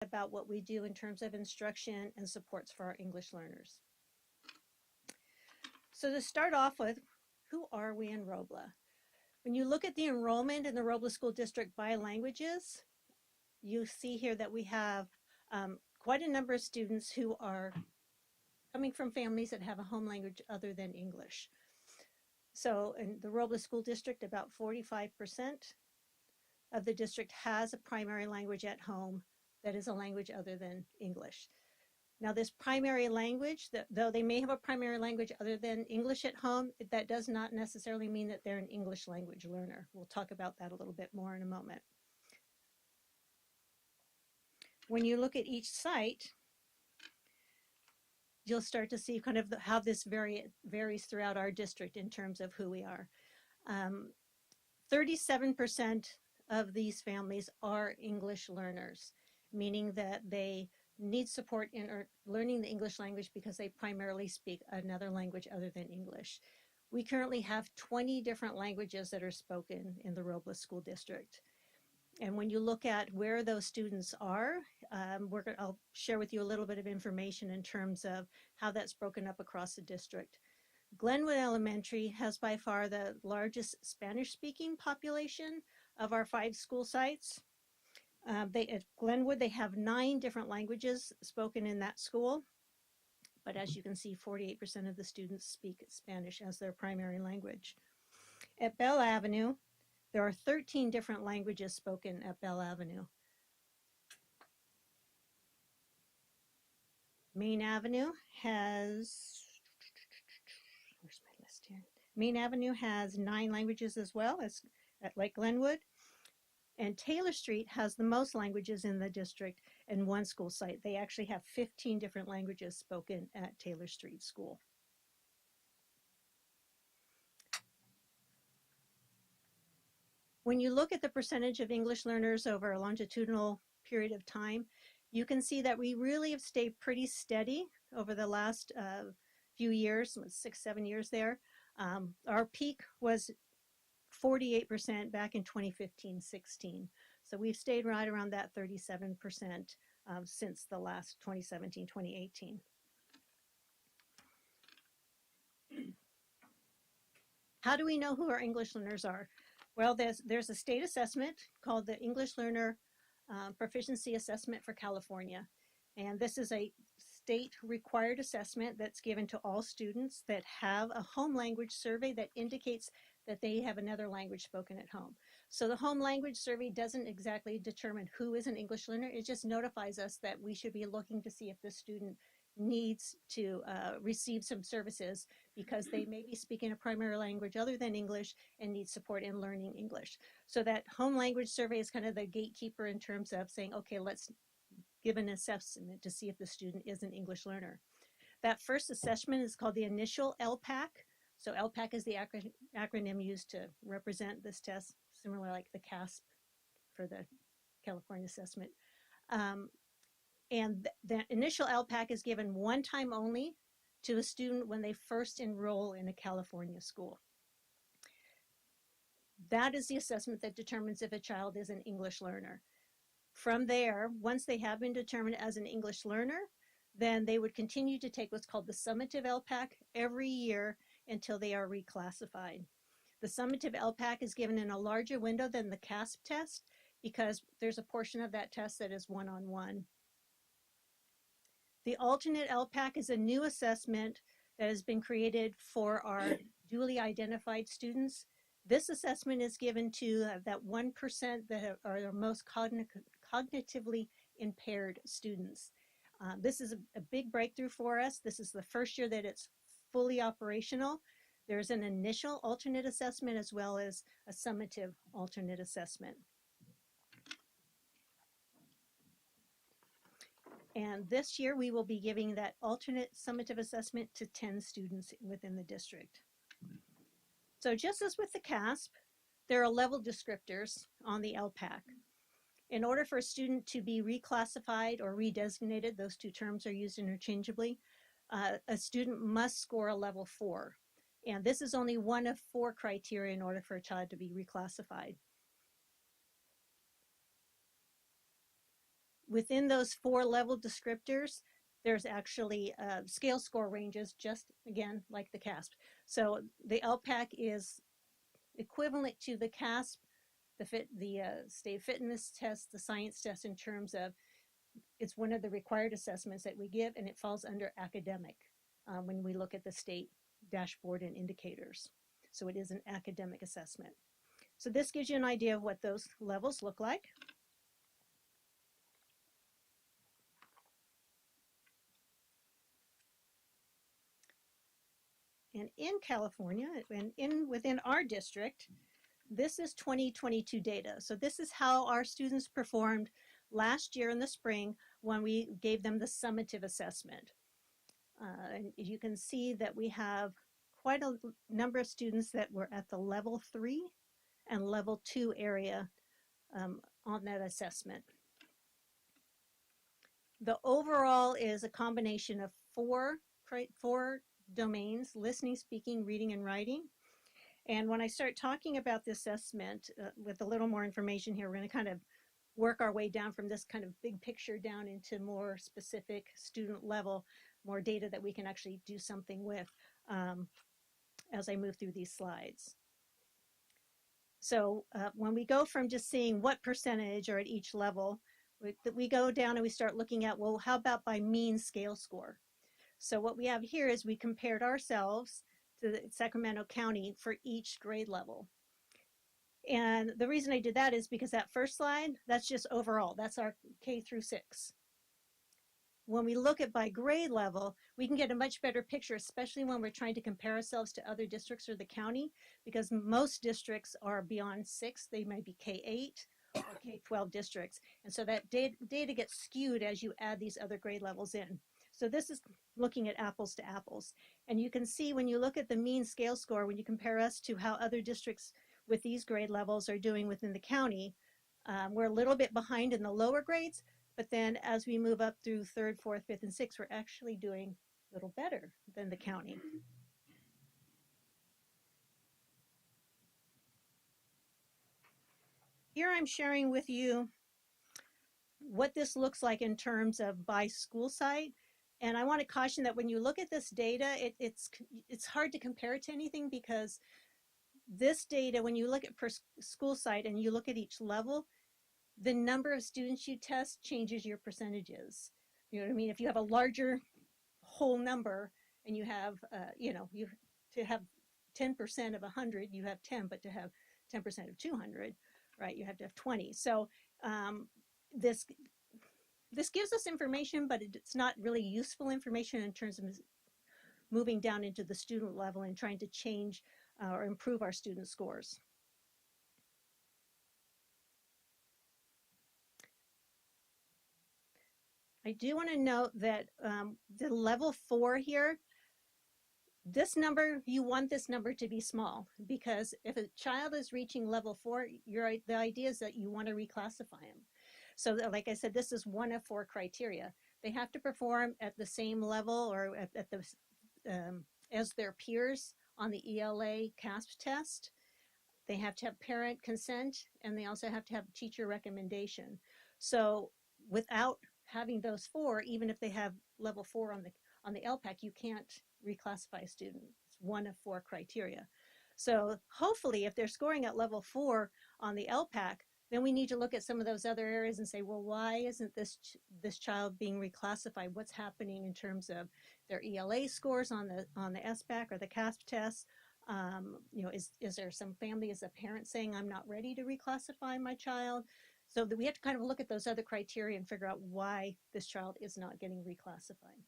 about what we do in terms of instruction and supports for our English learners. So to start off with, who are we in Robla? When you look at the enrollment in the Robla School District by languages, you see here that we have quite a number of students who are coming from families that have a home language other than English. So in the Robla School District, about 45% of the district has a primary language at home that is a language other than English. Now, this primary language, though they may have a primary language other than English at home, that does not necessarily mean that they're an English language learner. We'll talk about that a little bit more in a moment. When you look at each site, you'll start to see kind of how this varies throughout our district in terms of who we are. 37% of these families are English learners, meaning that they need support in learning the English language because they primarily speak another language other than English. We currently have 20 different languages that are spoken in the Robla School District. And when you look at where those students are, I'll share with you a little bit of information in terms of how that's broken up across the district. Glenwood Elementary has by far the largest Spanish-speaking population of our 5 school sites. At Glenwood, they have 9 different languages spoken in that school. But as you can see, 48% of the students speak Spanish as their primary language. At Bell Avenue, there are 13 different languages spoken at Bell Avenue. Main Avenue has, where's my list here? Main Avenue has 9 languages as well as like Glenwood. And Taylor Street has the most languages in the district in one school site. They actually have 15 different languages spoken at Taylor Street School. When you look at the percentage of English learners over a longitudinal period of time, you can see that we really have stayed pretty steady over the last few years, 6-7 years there. Our peak was 48% back in 2015-16. So we've stayed right around that 37% since the last 2017-2018. How do we know who our English learners are? Well, there's a state assessment called the English Learner Proficiency Assessment for California. And this is a state required assessment that's given to all students that have a home language survey that indicates that they have another language spoken at home. So the home language survey doesn't exactly determine who is an English learner. It just notifies us that we should be looking to see if the student needs to receive some services because they may be speaking a primary language other than English and need support in learning English. So that home language survey is kind of the gatekeeper in terms of saying, okay, let's give an assessment to see if the student is an English learner. That first assessment is called the initial ELPAC. So ELPAC is the acronym used to represent this test, similar like the CASP for the California assessment. And the initial ELPAC is given one time only to a student when they first enroll in a California school. That is the assessment that determines if a child is an English learner. From there, once they have been determined as an English learner, then they would continue to take what's called the summative ELPAC every year until they are reclassified. The summative ELPAC is given in a larger window than the CASP test because there's a portion of that test that is one-on-one. The alternate ELPAC is a new assessment that has been created for our duly identified students. This assessment is given to that 1% that are the most cognitively impaired students. This is a big breakthrough for us. This is the first year that it's fully operational. There's an initial alternate assessment as well as a summative alternate assessment. And this year we will be giving that alternate summative assessment to 10 students within the district. So just as with the CASP, there are level descriptors on the ELPAC. In order for a student to be reclassified or redesignated, those two terms are used interchangeably, a student must score a level 4. And this is only one of 4 criteria in order for a child to be reclassified. within those 4 level descriptors, there's actually scale score ranges, just again, like the CASP. So the ELPAC is equivalent to the CASP, the state fitness test, the science test, in terms of it's one of the required assessments that we give, and it falls under academic when we look at the state dashboard and indicators. So it is an academic assessment. So this gives you an idea of what those levels look like. And in California, and within our district, this is 2022 data. So this is how our students performed last year in the spring when we gave them the summative assessment. And you can see that we have quite a number of students that were at the level 3 and level 2 area on that assessment. The overall is a combination of four domains: listening, speaking, reading, and writing. And when I start talking about the assessment with a little more information here, we're going to kind of work our way down from this kind of big picture down into more specific student level, more data that we can actually do something with as I move through these slides. So when we go from just seeing what percentage are at each level, we go down and we start looking at, well, how about by mean scale score? So what we have here is we compared ourselves to the Sacramento County for each grade level. And the reason I did that is because that first slide, that's just overall, that's our K through 6. When we look at by grade level, we can get a much better picture, especially when we're trying to compare ourselves to other districts or the county, because most districts are beyond 6. They might be K-8 or K-12 districts. And so that data gets skewed as you add these other grade levels in. So this is looking at apples to apples. And you can see when you look at the mean scale score, when you compare us to how other districts with these grade levels are doing within the county, we're a little bit behind in the lower grades, but then as we move up through 3rd, 4th, 5th, and 6th, we're actually doing a little better than the county. Here I'm sharing with you what this looks like in terms of by school site. And I want to caution that when you look at this data, it's hard to compare it to anything, because this data, when you look at per school site and you look at each level, the number of students you test changes your percentages. You know what I mean? If you have a larger whole number and you have, to have 10% of 100, you have 10, but to have 10% of 200, right, you have to have 20. So this gives us information, but it's not really useful information in terms of moving down into the student level and trying to change or improve our student scores. I do want to note that the level 4 here, this number, you want this number to be small, because if a child is reaching level 4, the idea is that you want to reclassify them. So like I said, this is one of 4 criteria. They have to perform at the same level or at the as their peers on the ELA CASP test. They have to have parent consent, and they also have to have teacher recommendation. So without having those 4, even if they have level 4 on the ELPAC, you can't reclassify a student. It's one of 4 criteria. So hopefully, if they're scoring at level 4 on the ELPAC, then we need to look at some of those other areas and say, well, why isn't this child being reclassified? What's happening in terms of their ELA scores on the SBAC or the CASP test? Is there some family as a parent saying, I'm not ready to reclassify my child? So that we have to kind of look at those other criteria and figure out why this child is not getting reclassified.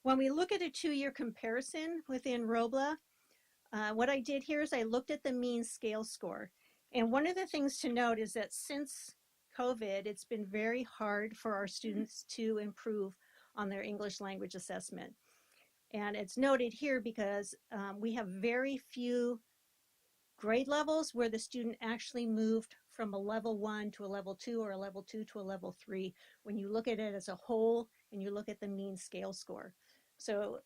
When we look at a 2-year comparison within Robla, what I did here is I looked at the mean scale score. And one of the things to note is that since COVID, it's been very hard for our students to improve on their English language assessment. And it's noted here because we have very few grade levels where the student actually moved from a level 1 to a level 2 or a level 2 to a level 3 when you look at it as a whole and you look at the mean scale score. So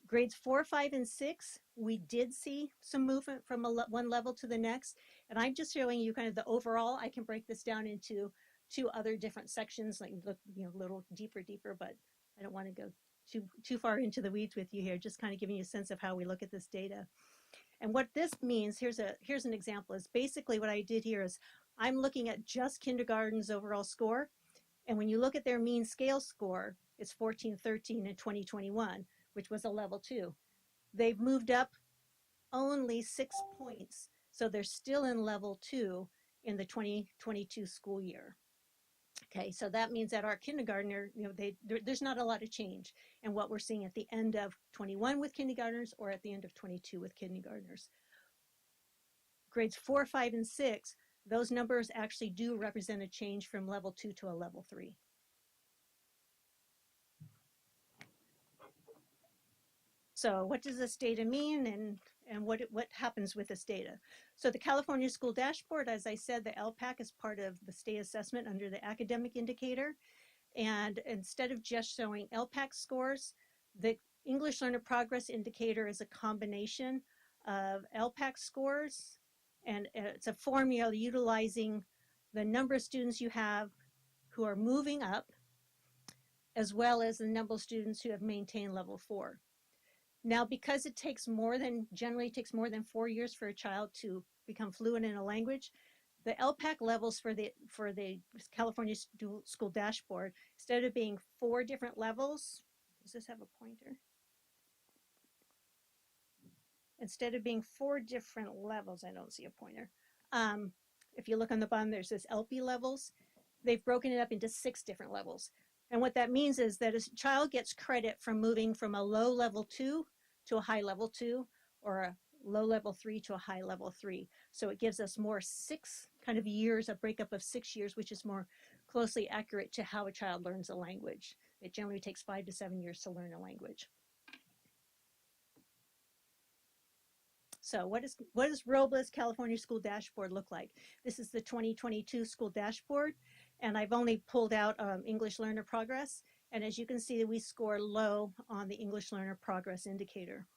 Grades 4, 5, and 6, we did see some movement from one level to the next. And I'm just showing you kind of the overall. I can break this down into 2 other different sections, like look, a little deeper, but I don't want to go too far into the weeds with you here, just kind of giving you a sense of how we look at this data. And what this means, here's an example, is basically what I did here is I'm looking at just kindergarten's overall score. And when you look at their mean scale score, it's 1413 in 2021, which was a level 2. They've moved up only 6 points. So they're still in level 2 in the 2022 school year. Okay, so that means that our kindergartner, there's not a lot of change in what we're seeing at the end of 21 with kindergartners or at the end of 22 with kindergartners. Grades 4, 5, and 6, those numbers actually do represent a change from level 2 to a level 3. So what does this data mean, and what happens with this data? So the California School Dashboard, as I said, the ELPAC is part of the state assessment under the academic indicator. And instead of just showing ELPAC scores, the English Learner Progress Indicator is a combination of ELPAC scores, and it's a formula utilizing the number of students you have who are moving up, as well as the number of students who have maintained level 4. Now, because it generally takes more than 4 years for a child to become fluent in a language, the ELPAC levels for the California School Dashboard, instead of being 4 different levels, does this have a pointer? Instead of being 4 different levels, I don't see a pointer. If you look on the bottom, there's this ELPI levels. They've broken it up into 6 different levels. And what that means is that a child gets credit from moving from a low level 2 to a high level 2, or a low level 3 to a high level 3. So it gives us more 6 kind of years, a breakup of 6 years, which is more closely accurate to how a child learns a language. It generally takes 5 to 7 years to learn a language. So what does Robla's California School Dashboard look like? This is the 2022 school dashboard, and I've only pulled out English Learner Progress. And as you can see, we score low on the English Learner Progress indicator.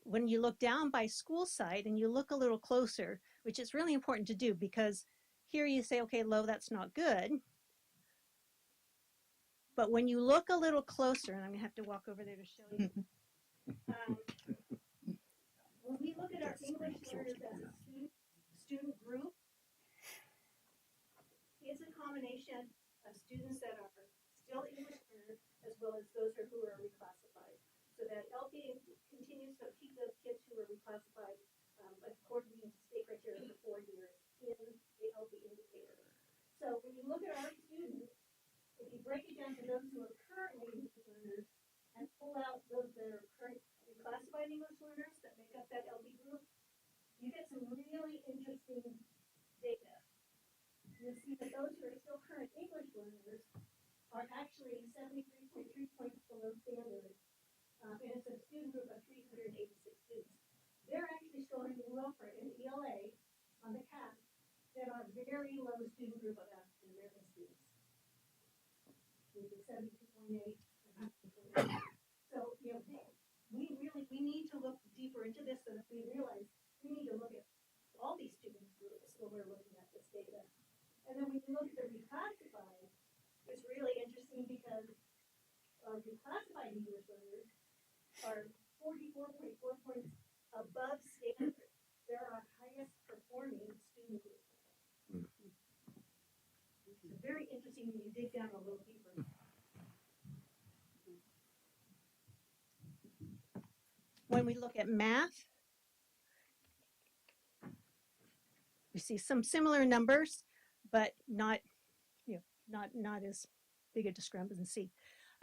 When you look down by school site and you look a little closer, which is really important to do, because here you say, okay, low, that's not good. But when you look a little closer, and I'm gonna have to walk over there to show you. When we look at our English learners as a student group, it's a combination of students that are still English learners as well as those who are reclassified. So that LP continues to keep those kids who are reclassified according to state criteria for 4 years in the LP indicator. So when you look at our students, if you break it down to those who are currently English learners and pull out those that are current reclassified English learners that make up that LP group, you get some really interesting data. You'll see that those who are still current English learners are actually 73.3 points below standard. And it's a student group of 386 students. They're actually scoring well for an ELA on the CAP that are very low student group of African American students. Which is 72.8 and 100.8. So, we need to look deeper into this so that we realize we need to look at all these student groups when we're looking at this data. And then when you look at the reclassified, it's really interesting because our reclassified English learners are 44.4 points above standard. They're our highest performing student group. It's very interesting when you dig down a little deeper. When we look at math, we see some similar numbers, but not as big a discrepancy.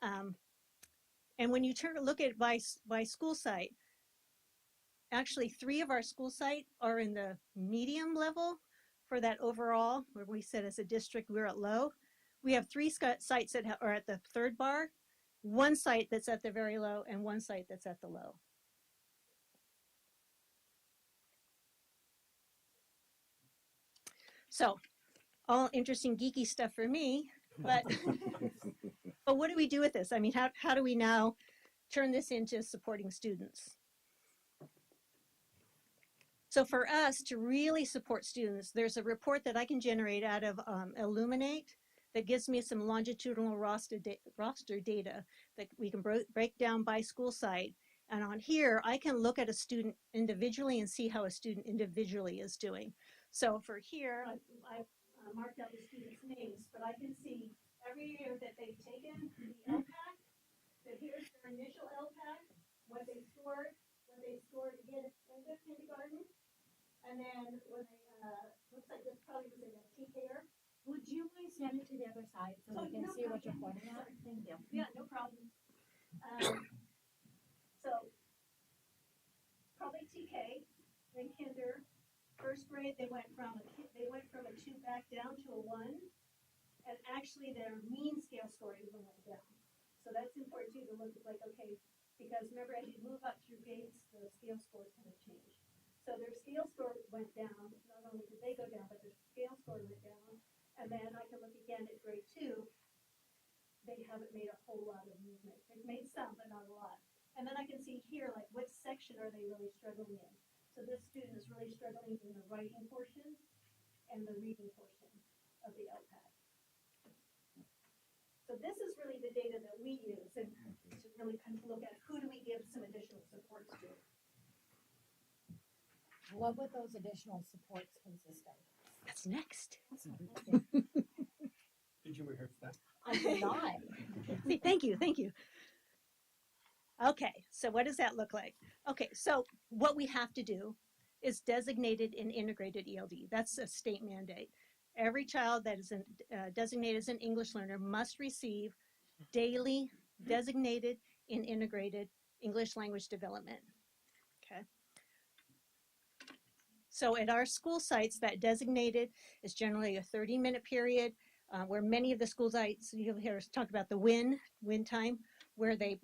And when you look at by school site, actually 3 of our school site are in the medium level for that overall, where we said as a district we're at low. We have 3 sites that are at the 3rd bar, 1 site that's at the very low, and 1 site that's at the low. So, all interesting geeky stuff for me, but but what do we do with this? I mean, how do we now turn this into supporting students. So for us to really support students, there's a report that I can generate out of Illuminate that gives me some longitudinal roster data that we can break down by school site. And on here, I can look at a student individually and see how a student individually is doing. So for here, I've marked out the students' names, but I can see every year that they've taken the ELPAC, that here's their initial ELPAC, what they scored again in the kindergarten. And then when they, looks like this probably was in a TKR. Would you please stand it to the other side so we can see what you're pointing at? Thank you. Yeah, no problem. So probably TK, then kinder, first grade they went from a 2 back down to a 1, and actually their mean scale score even went down. So that's important too to look at, like, okay, because remember as you move up through grades, the scale score is going to change. So their scale score went down. Not only did they go down, but their scale score went down. And then I can look again at grade 2. They haven't made a whole lot of movement. They've made some, but not a lot. And then I can see here, like, what section are they really struggling in? So this student is really struggling in the writing portion and the reading portion of the ELPAC. So this is really the data that we use and to really kind of look at who do we give some additional supports to. What would those additional supports consist of? That's next. Did you rehearse that? I did not. See, thank you. Okay, so what does that look like? Okay, so what we have to do is designated and integrated ELD. That's a state mandate. Every child that is designated as an English learner must receive daily designated and integrated English language development. Okay. So at our school sites, that designated is generally a 30-minute period where many of the school sites, you'll hear us talk about the win time, where they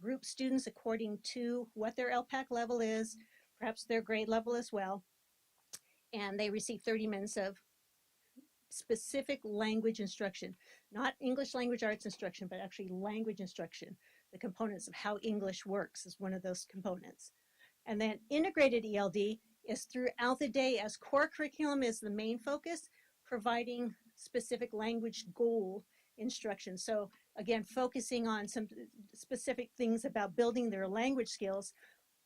group students according to what their ELPAC level is, perhaps their grade level as well, and they receive 30 minutes of specific language instruction, not English language arts instruction, but actually language instruction. The components of how English works is one of those components. And then integrated ELD is throughout the day as core curriculum is the main focus, providing specific language goal instruction. So again, focusing on some specific things about building their language skills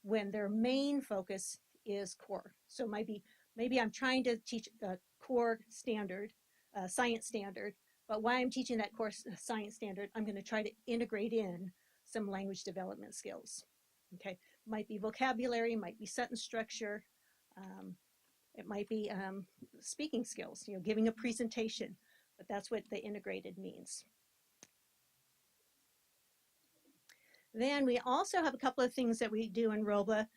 when their main focus is core. So maybe I'm trying to teach a core standard, science standard, but while I'm teaching that core science standard, I'm going to try to integrate in some language development skills. Okay, might be vocabulary, might be sentence structure, it might be speaking skills, giving a presentation, but that's what the integrated means. Then we also have a couple of things that we do in Robla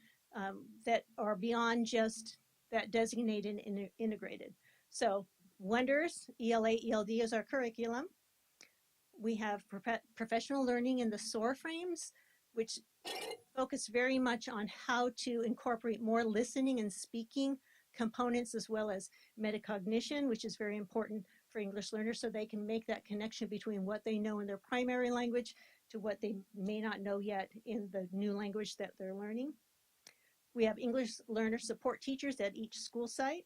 that are beyond just that designated and integrated. So Wonders, ELA, ELD is our curriculum. We have professional learning in the SOAR frames, which focus very much on how to incorporate more listening and speaking components as well as metacognition, which is very important for English learners so they can make that connection between what they know in their primary language to what they may not know yet in the new language that they're learning. We have English learner support teachers at each school site.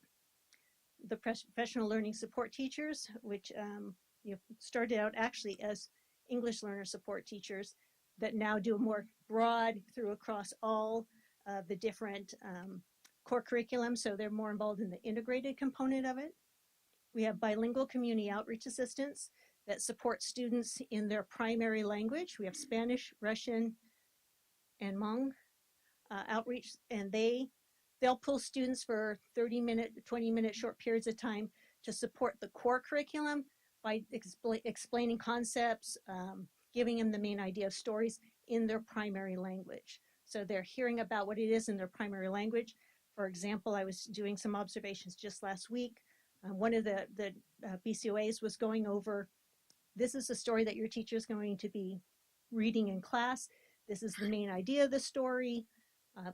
The professional learning support teachers, which started out actually as English learner support teachers that now do a more broad through across all the different core curriculum, so they're more involved in the integrated component of it. We have bilingual community outreach assistants that support students in their primary language. We have Spanish, Russian, and Hmong outreach, and they'll pull students for 30-minute, 20-minute short periods of time to support the core curriculum by explaining concepts, giving them the main idea of stories in their primary language. So they're hearing about what it is in their primary language. For example, I was doing some observations just last week. One of the BCOAs was going over, this is a story that your teacher is going to be reading in class. This is the main idea of the story,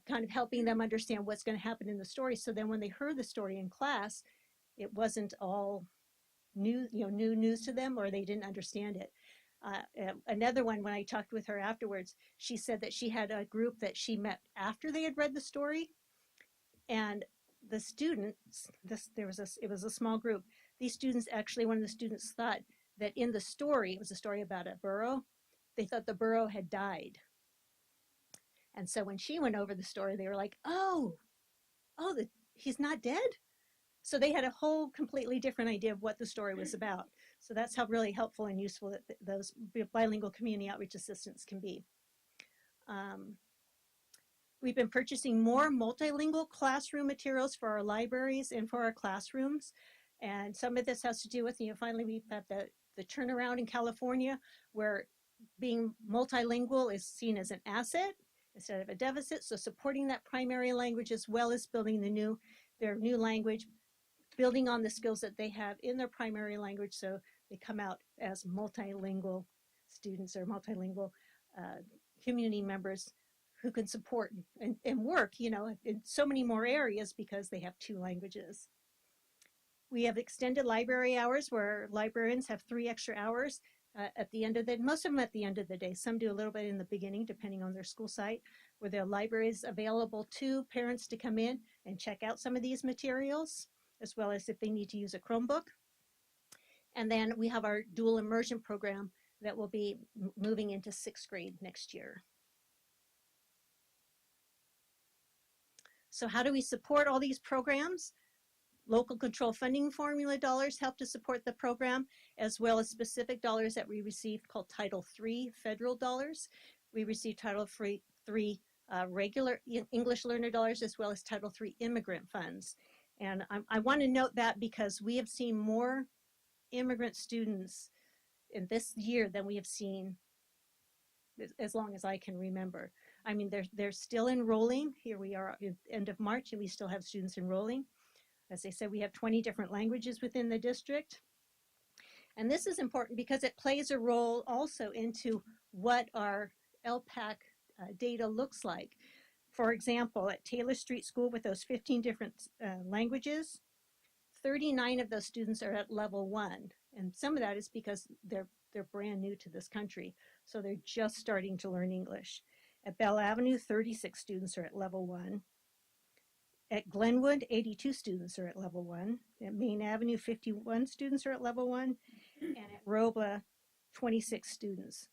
kind of helping them understand what's going to happen in the story. So then when they heard the story in class, it wasn't all new news to them, or they didn't understand it. Another one, when I talked with her afterwards, she said that she had a group that she met after they had read the story, and the students, it was a small group. These students actually, one of the students thought that in the story, it was a story about a burro. They thought the burro had died. And so when she went over the story, they were like, he's not dead. So they had a whole completely different idea of what the story was about. So that's how really helpful and useful that those bilingual community outreach assistants can be. We've been purchasing more multilingual classroom materials for our libraries and for our classrooms. And some of this has to do with, finally we've had the turnaround in California where being multilingual is seen as an asset instead of a deficit. So supporting that primary language as well as building their new language, building on the skills that they have in their primary language so they come out as multilingual students or multilingual community members who can support and work, in so many more areas because they have two languages. We have extended library hours where librarians have 3 extra hours at the end of most of them at the end of the day. Some do a little bit in the beginning, depending on their school site, where the library is available to parents to come in and check out some of these materials, as well as if they need to use a Chromebook. And then we have our dual immersion program that will be moving into 6th grade next year. So how do we support all these programs? Local control funding formula dollars help to support the program, as well as specific dollars that we receive called Title III federal dollars. We receive Title III regular English learner dollars, as well as Title III immigrant funds. And I want to note that because we have seen more immigrant students in this year than we have seen as long as I can remember. I mean, they're still enrolling. Here we are at the end of March, and we still have students enrolling. As I said, we have 20 different languages within the district. And this is important because it plays a role also into what our ELPAC data looks like. For example, at Taylor Street School with those 15 different languages, 39 of those students are at level 1. And some of that is because they're brand new to this country. So they're just starting to learn English. At Bell Avenue, 36 students are at level 1. At Glenwood, 82 students are at level 1. At Main Avenue, 51 students are at level 1. And at Robla, 26 students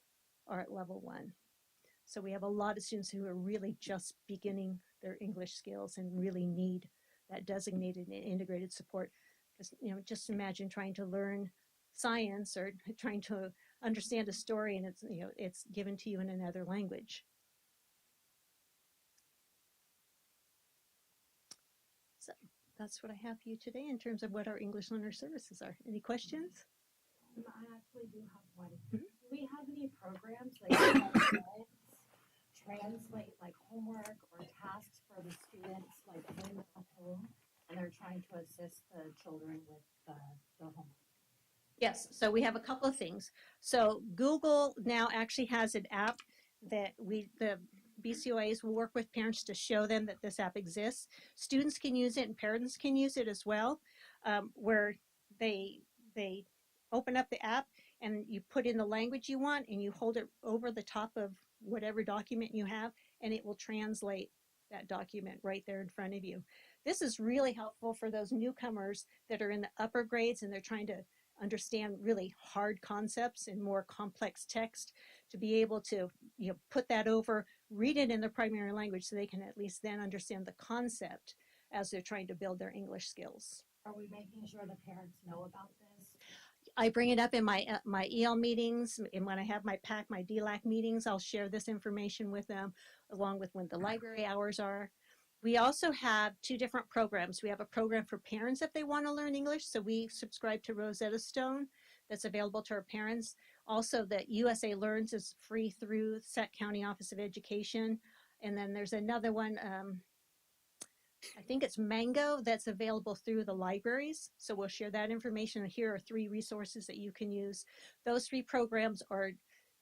are at level 1. So we have a lot of students who are really just beginning their English skills and really need that designated and integrated support. Because, just imagine trying to learn science or trying to understand a story and it's given to you in another language. So that's what I have for you today in terms of what our English learner services are. Any questions? I actually do have one. Mm-hmm. Do we have any programs like parents translate like homework or tasks for the students like when they're home and they're trying to assist the children with the homework? Yes, so we have a couple of things. So Google now actually has an app that the BCOAs will work with parents to show them that this app exists. Students can use it and parents can use it as well, where they open up the app and you put in the language you want and you hold it over the top of whatever document you have and it will translate that document right there in front of you. This is really helpful for those newcomers that are in the upper grades and they're trying to understand really hard concepts and more complex text, to be able to put that over, read it in their primary language so they can at least then understand the concept as they're trying to build their English skills. Are we making sure the parents know about this? I bring it up in my EL meetings, and when I have my PAC, my DLAC meetings, I'll share this information with them along with when the library hours are. We also have 2 different programs. We have a program for parents if they want to learn English. So we subscribe to Rosetta Stone that's available to our parents. Also, that USA Learns is free through Sac County Office of Education. And then there's another one, I think it's Mango, that's available through the libraries. So we'll share that information. Here are 3 resources that you can use. Those 3 programs are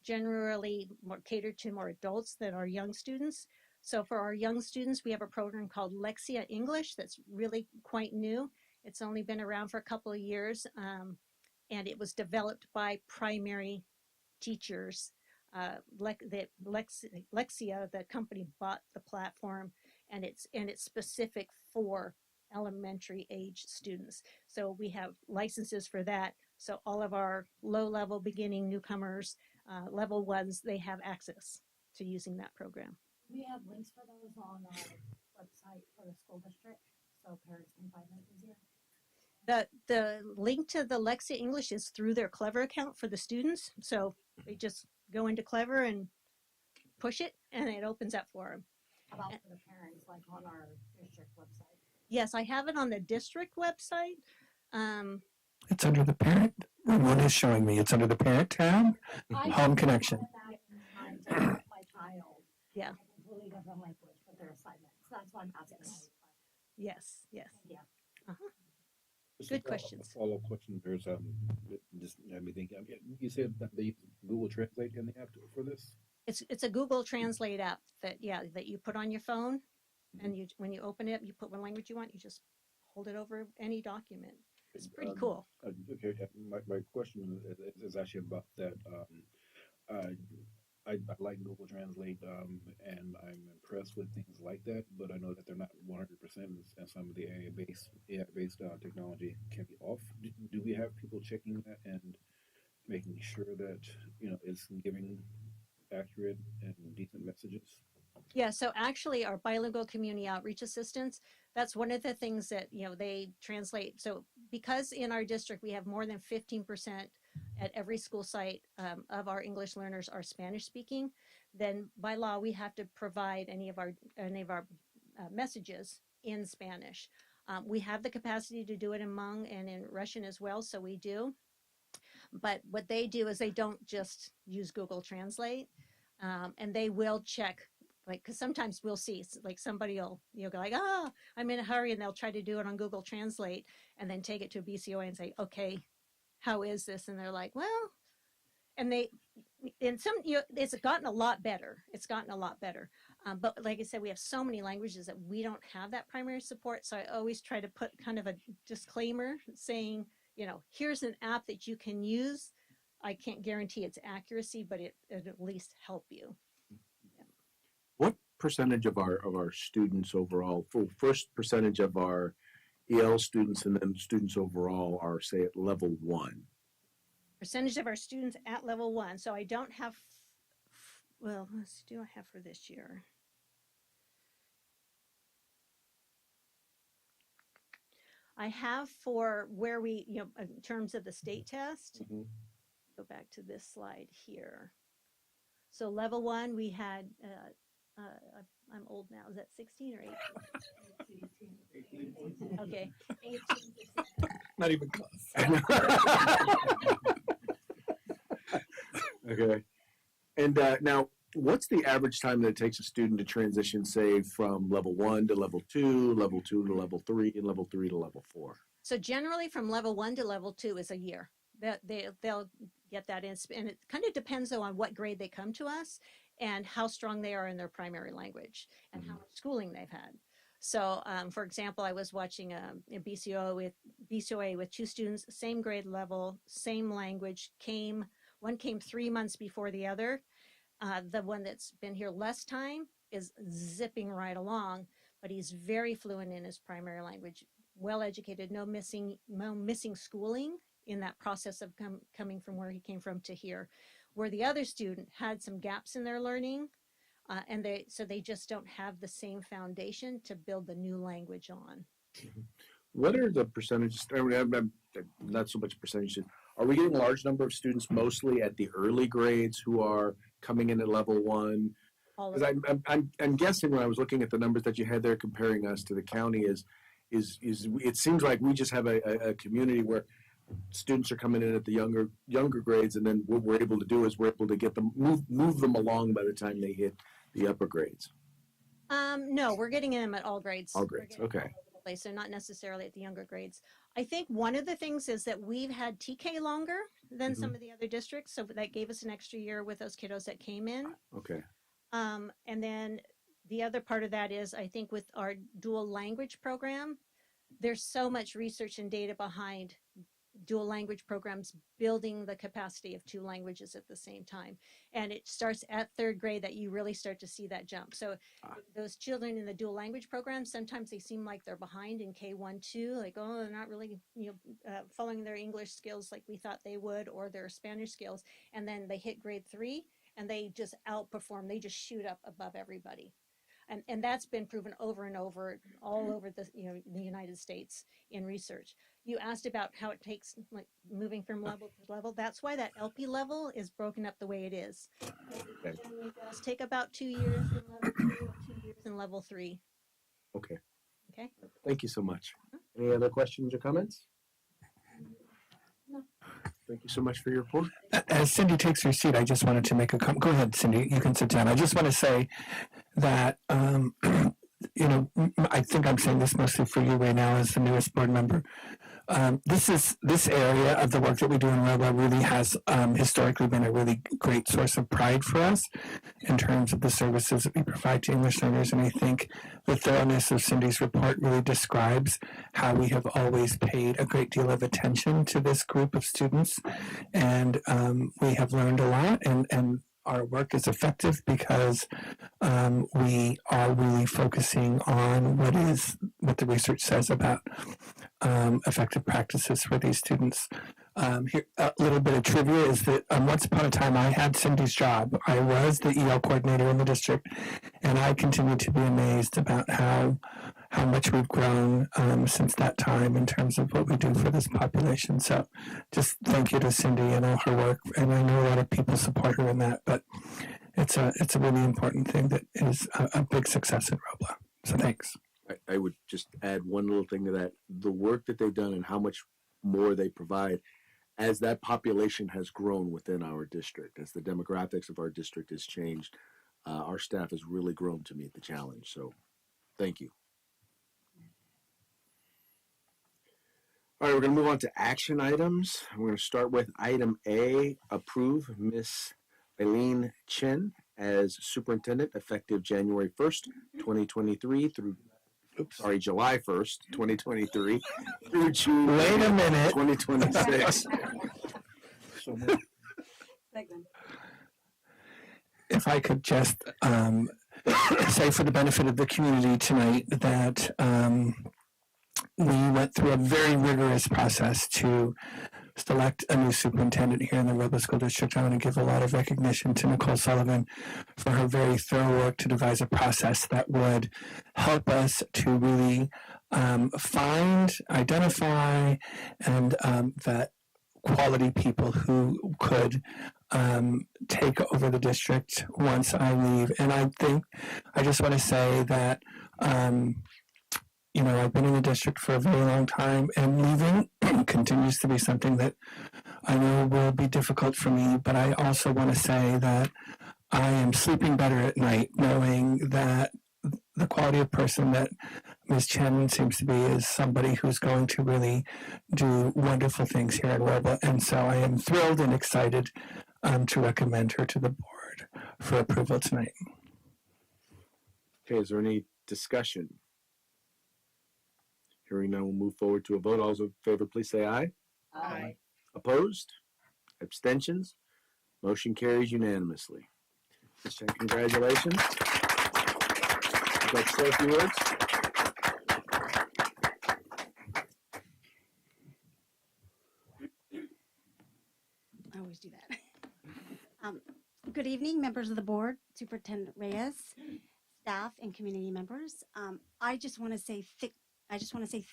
generally more catered to more adults than our young students. So for our young students, we have a program called Lexia English that's really quite new. It's only been around for a couple of years, and it was developed by primary teachers. Lexia, the company, bought the platform, and it's specific for elementary age students. So we have licenses for that. So all of our low-level beginning newcomers, level ones, they have access to using that program. We have links for those on our website for the school district, so parents can find them easier. The link to the Lexia English is through their Clever account for the students. So they just go into Clever and push it, and it opens up for them. How about for the parents, like on our district website? Yes, I have it on the district website. It's under the parent. Ramona is showing me. It's under the parent tab. Home connection. My child. Yeah. A completely different language with their assignments. That's why I'm asking. Yes. Yeah. Just Good a questions. Follow-up question. There's just had me thinking. You said that they use Google Translate in the app for this. It's a Google Translate app that you put on your phone, and when you open it, you put what language you want. You just hold it over any document. It's pretty cool. Okay, my question is actually about that. I like Google Translate, and I'm impressed with things like that. But I know that they're not 100%, and some of the AI-based technology can be off. Do we have people checking that and making sure that it's giving accurate and decent messages? Yeah, so actually our bilingual community outreach assistants, that's one of the things that, they translate. So because in our district, we have more than 15% at every school site of our English learners are Spanish speaking, then by law, we have to provide any of our messages in Spanish. We have the capacity to do it in Hmong and in Russian as well, so we do. But what they do is they don't just use Google Translate, and they will check, like, because sometimes we'll see, like, somebody will, go like, I'm in a hurry, and they'll try to do it on Google Translate and then take it to a BCOA and say, okay, how is this? And they're like, well, and it's gotten a lot better. It's gotten a lot better. But like I said, we have so many languages that we don't have that primary support. So I always try to put kind of a disclaimer saying, here's an app that you can use. I can't guarantee its accuracy, but it at least help you. What percentage of our students overall, first percentage of our EL students and then students overall are, say, at level 1? Percentage of our students at level 1. So I don't have, well, let's see, do I have for this year? I have for where we, in terms of the state test, go back to this slide here. So level 1, we had, I'm old now, is that 16 or 18? 18. Okay. 18%. Not even close. Okay. And now, what's the average time that it takes a student to transition, say, from level 1 to level 2, level 2 to level 3, and level 3 to level 4? So generally from level 1 to level 2 is a year. They'll get that in, and it kind of depends though on what grade they come to us and how strong they are in their primary language and how much schooling they've had. So, for example, I was watching a BCOA with 2 students, same grade level, same language. One came 3 months before the other. The one that's been here less time is zipping right along, but he's very fluent in his primary language, well educated, no missing schooling in that process of coming from where he came from to here, where the other student had some gaps in their learning, and they just don't have the same foundation to build the new language on. What are the percentages? Not so much percentages. Are we getting a large number of students mostly at the early grades who are coming in at level 1? Because I'm guessing when I was looking at the numbers that you had there comparing us to the county is it seems like we just have a community where students are coming in at the younger grades, and then what we're able to do is we're able to get them move them along by the time they hit the upper grades. No, we're getting them at all grades. All grades, okay. So not necessarily at the younger grades. I think one of the things is that we've had TK longer than some of the other districts, so that gave us an extra year with those kiddos that came in. Okay. And then the other part of that is, I think with our dual language program, there's so much research and data behind dual language programs building the capacity of 2 languages at the same time. And it starts at 3rd grade that you really start to see that jump. So those children in the dual language programs, sometimes they seem like they're behind in K1, 2, like, oh, they're not really, following their English skills like we thought they would, or their Spanish skills. And then they hit grade 3 and they just outperform, they just shoot up above everybody. And that's been proven over and over all over the United States in research. You asked about how it takes, like, moving from level to level. That's why that LP level is broken up the way it is. It generally does take about 2 years in level 2 and 2 years in level 3. Okay. Okay. Thank you so much. Any other questions or comments? No. Thank you so much for your report. As Cindy takes her seat, I just wanted to make a comment. Go ahead, Cindy. You can sit down. I just want to say that, I think I'm saying this mostly for you right now as the newest board member. This area of the work that we do in Robla really has historically been a really great source of pride for us in terms of the services that we provide to English learners. And I think the thoroughness of Cindy's report really describes how we have always paid a great deal of attention to this group of students. And we have learned a lot, and our work is effective because we are really focusing on what the research says about effective practices for these students. Here, a little bit of trivia is that once upon a time I had Cindy's job. I was the EL coordinator in the district, and I continue to be amazed about how much we've grown since that time in terms of what we do for this population. So just thank you to Cindy and all her work. And I know a lot of people support her in that, but it's a really important thing that is a big success in Robla. So thanks. I would just add one little thing to that. The work that they've done and how much more they provide as that population has grown within our district, as the demographics of our district has changed, our staff has really grown to meet the challenge. So thank you. All right, we're going to move on to action items. We're going to start with item A, approve Miss Eileen Chen as superintendent effective January 1st, 2023 through July 1st, 2023 through June Wait a minute. 2026. If I could just say for the benefit of the community tonight that we went through a very rigorous process to select a new superintendent here in the Robla School District. I want to give a lot of recognition to Nicole Sullivan for her very thorough work to devise a process that would help us to really find, identify, and vet quality people who could take over the district once I leave. And I just want to say that I've been in the district for a very long time, and leaving continues to be something that I know will be difficult for me, but I also want to say that I am sleeping better at night knowing that the quality of person that Ms. Chen seems to be is somebody who's going to really do wonderful things here at Robla. And so I am thrilled and excited to recommend her to the board for approval tonight. Okay, is there any discussion? Hearing none, we'll move forward to a vote. All those in favor, please say aye. Aye. Opposed? Abstentions? Motion carries unanimously. Ms. Chen, congratulations. Would you like to say a few words? I always do that. Good evening, members of the board, Superintendent Reyes, staff, and community members. I just want to say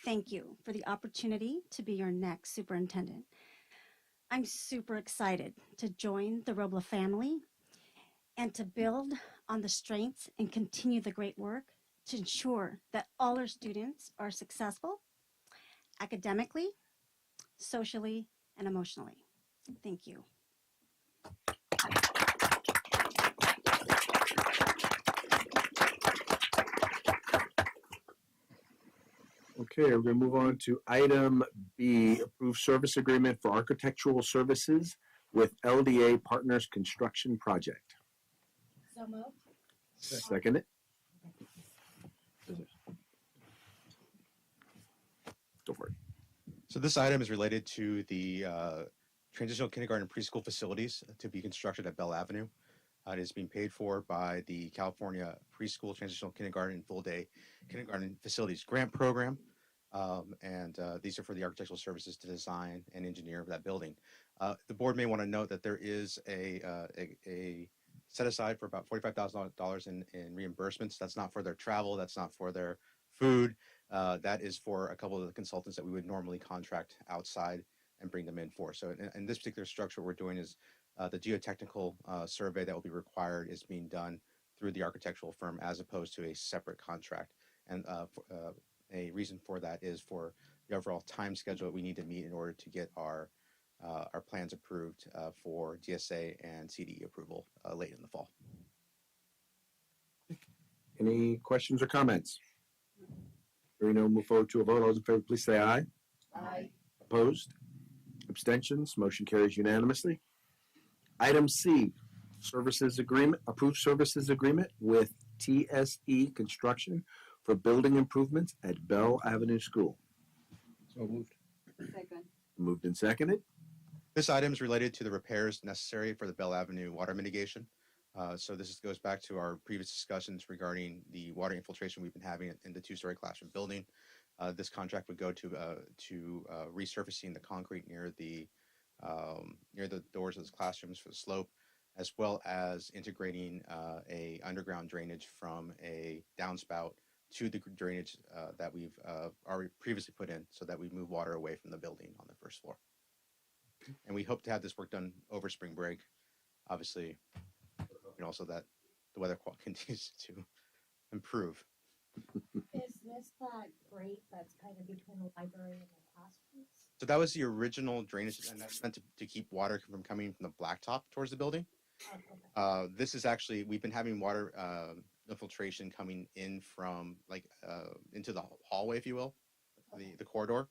thank you for the opportunity to be your next superintendent. I'm super excited to join the Robla family and to build on the strengths and continue the great work to ensure that all our students are successful academically, socially, and emotionally. Thank you. Okay, we're going to move on to item B, approve service agreement for architectural services with LDA Partners Construction Project. So moved. Second it. Go for it. So this item is related to the transitional kindergarten and preschool facilities to be constructed at Bell Avenue. It is being paid for by the California Preschool Transitional Kindergarten and Full Day Kindergarten Facilities Grant Program. These are for the architectural services to design and engineer that building. The board may want to note that there is a set aside for about $45,000 in reimbursements. That's not for their travel. That's not for their food. That is for a couple of the consultants that we would normally contract outside and bring them in for. So in this particular structure, what we're doing is the geotechnical survey that will be required is being done through the architectural firm as opposed to a separate contract. And a reason for that is for the overall time schedule that we need to meet in order to get our plans approved for DSA and CDE approval late in the fall. Any questions or comments? Hearing none, move forward to a vote. All those in favor, please say aye. Aye. Opposed? Abstentions? Motion carries unanimously. Item C, services agreement, approved services agreement with TSE Construction for building improvements at Bell Avenue School. So moved. Second. Moved and seconded. This item is related to the repairs necessary for the Bell Avenue water mitigation. So this goes back to our previous discussions regarding the water infiltration we've been having in the two-story classroom building. This contract would go to resurfacing the concrete near the doors of the classrooms for the slope, as well as integrating a underground drainage from a downspout to the drainage that we've already previously put in, so that we move water away from the building on the first floor. And we hope to have this work done over spring break, obviously, and also that the weather continues to improve. Is this that grate that's kind of between the library and the classrooms? So that was the original drainage, and that's meant to keep water from coming from the blacktop towards the building. Oh, okay. This is actually, we've been having water infiltration coming in from into the hallway, if you will, the corridor.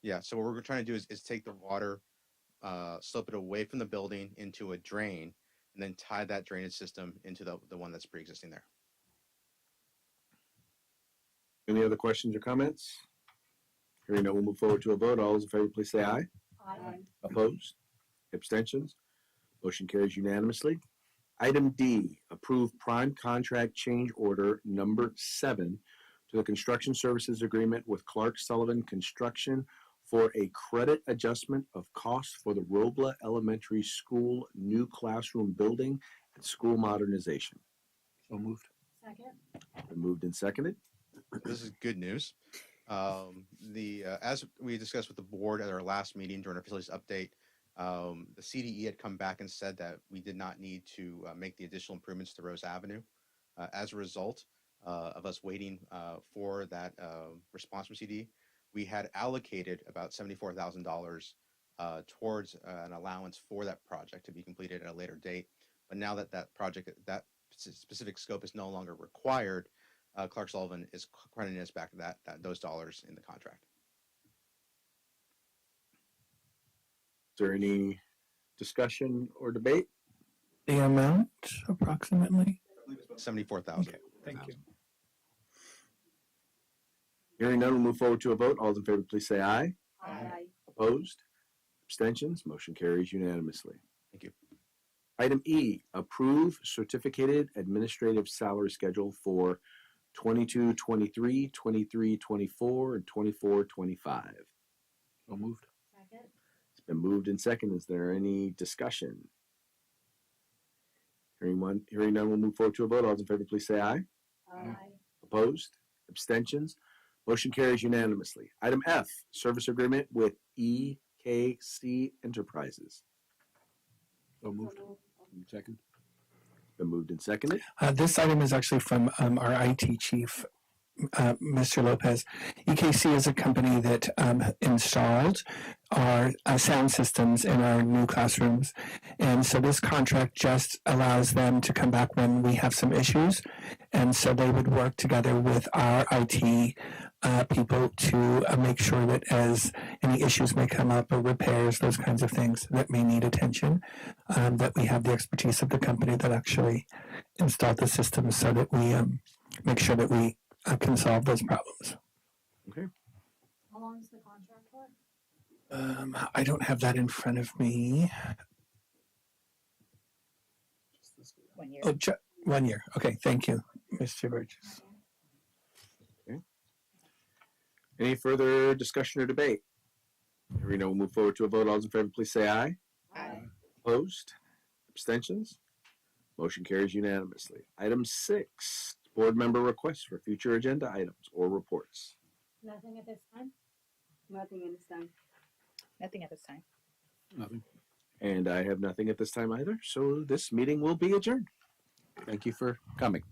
Yeah, so what we're trying to do is take the water, slope it away from the building into a drain, and then tie that drainage system into the one that's pre-existing there. Any other questions or comments? Hearing none, we'll move forward to a vote. All those in favor, please say aye. Aye. Opposed? Abstentions? Motion carries unanimously. Item D, approve prime contract change order number 7 to the construction services agreement with Clark Sullivan Construction for a credit adjustment of costs for the Robla Elementary School new classroom building and school modernization. So moved. Second. Been moved and seconded. This is good news. As we discussed with the board at our last meeting during our facilities update, the CDE had come back and said that we did not need to make the additional improvements to Rose Avenue. As a result of us waiting for that response from CDE, we had allocated about $74,000 towards an allowance for that project to be completed at a later date. But now that that specific scope is no longer required, Clark Sullivan is crediting us back those dollars in the contract. Is there any discussion or debate? The amount, approximately? $74,000. Okay, Thank you. Hearing none, we'll move forward to a vote. All those in favor, please say aye. Aye. Opposed? Abstentions? Motion carries unanimously. Thank you. Item E, approve certificated administrative salary schedule for 22-23, 23-24, and 24-25. So moved. Second. It's been moved and seconded. Is there any discussion? Hearing none, we'll move forward to a vote. All those in favor, please say aye. Aye. Opposed? Abstentions? Motion carries unanimously. Item F, service agreement with EKC Enterprises. So moved. Second. Been moved and seconded. This item is actually from our IT chief, Mr. Lopez. EKC is a company that installed our sound systems in our new classrooms. And so this contract just allows them to come back when we have some issues. And so they would work together with our IT people to make sure that as any issues may come up or repairs, those kinds of things that may need attention, that we have the expertise of the company that actually installed the system so that we make sure that we can solve those problems. Okay. I don't have that in front of me. 1 year. Oh, 1 year. Okay, thank you, Mr. Burgess. Any further discussion or debate? Hearing none, we'll move forward to a vote. All those in favor, please say aye. Aye. Opposed? Abstentions? Motion carries unanimously. Item 6, board member requests for future agenda items or reports. Nothing at this time? Nothing at this time. Nothing at this time. Nothing. And I have nothing at this time either, so this meeting will be adjourned. Thank you for coming.